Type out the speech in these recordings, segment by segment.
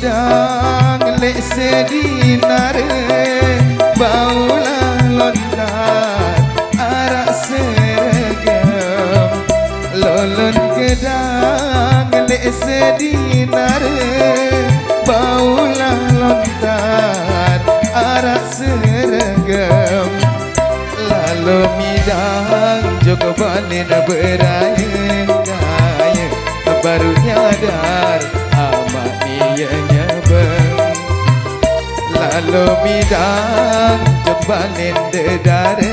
midang lek sedinar baulah lontar arak seragam lolon gedang lek sedinar baulah lontar arak seragam lalu midang joko balen beraya kaya baru nyadar amat nianya bang lalu midang joko balen dedara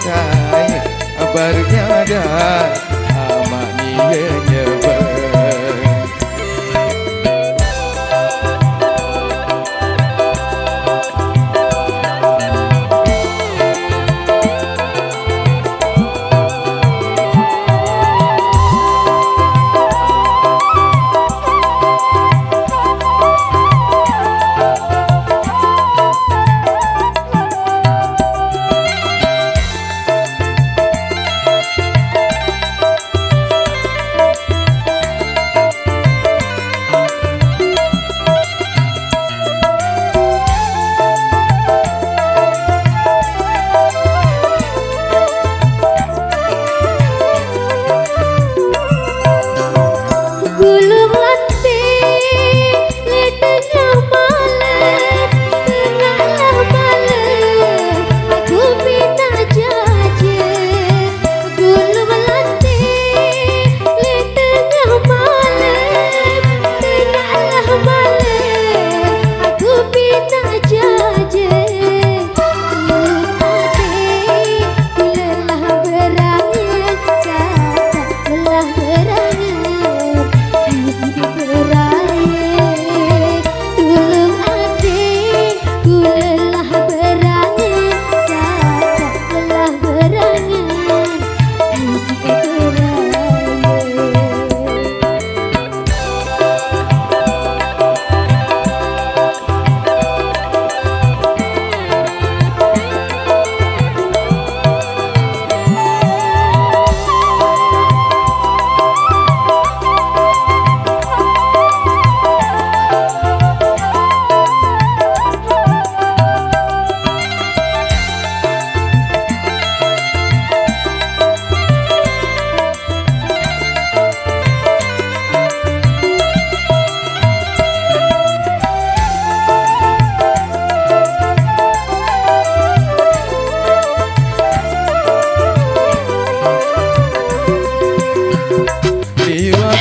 kaya baru nyadar amat nianya bang.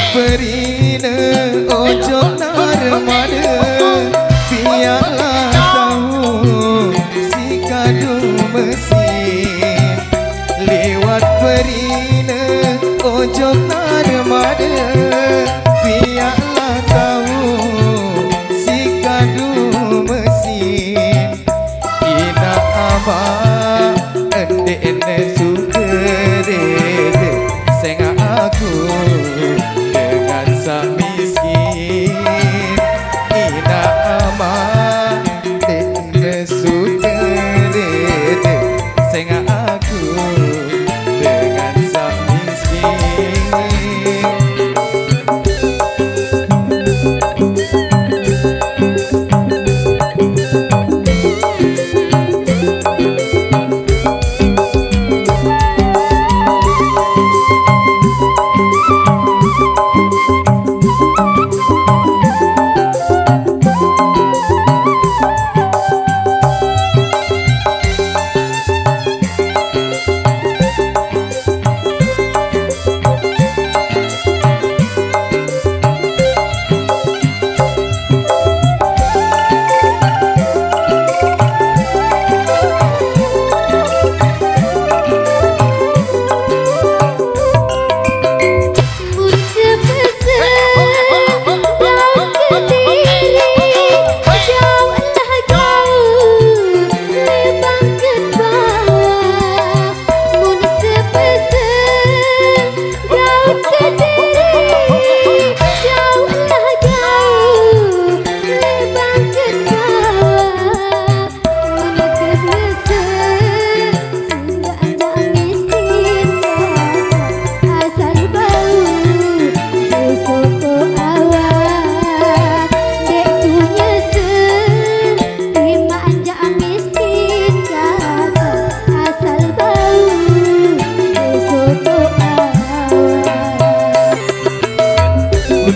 Perina ojo narmada biarlah tahu si kadu mesin lewat perina ojo narmada biarlah tahu si kadu mesin ina abah ende sukere senga aku miskin ina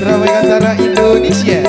ramai acara Indonesia.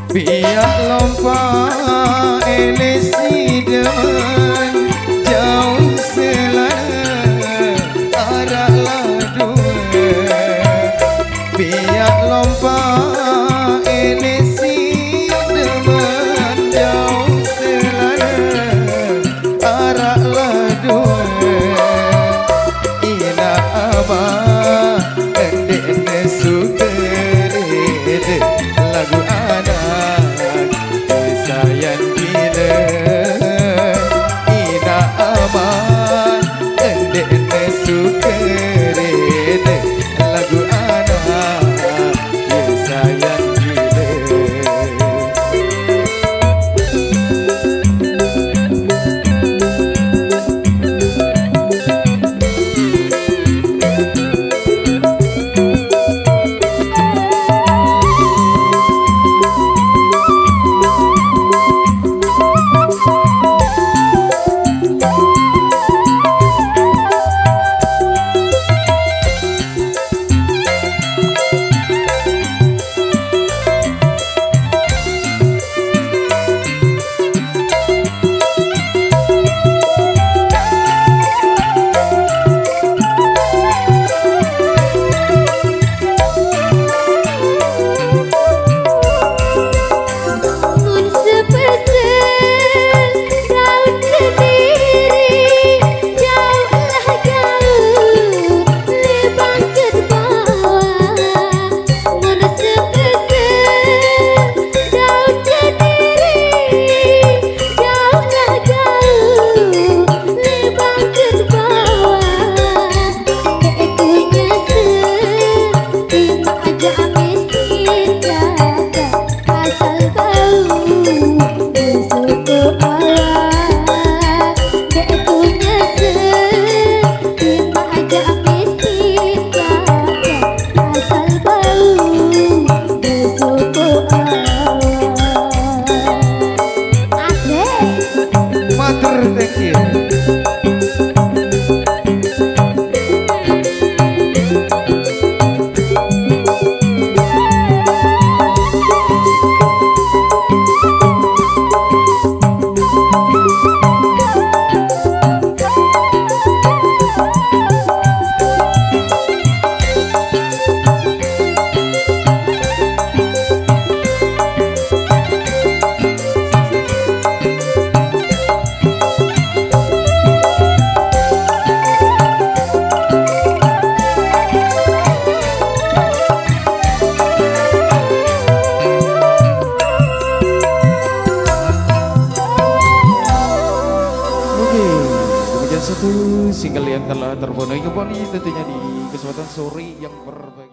Biak lompat elesi demen jauh selana arah ladu. Biak lompat elesi demen jauh selana arah ladu. Ina abah endek suka lagu anak sayang gila. Ina aman endek suka lagu anak sayang gila. Satu single yang telah terpenuhi kembali tentunya di kesempatan sore yang berbeda.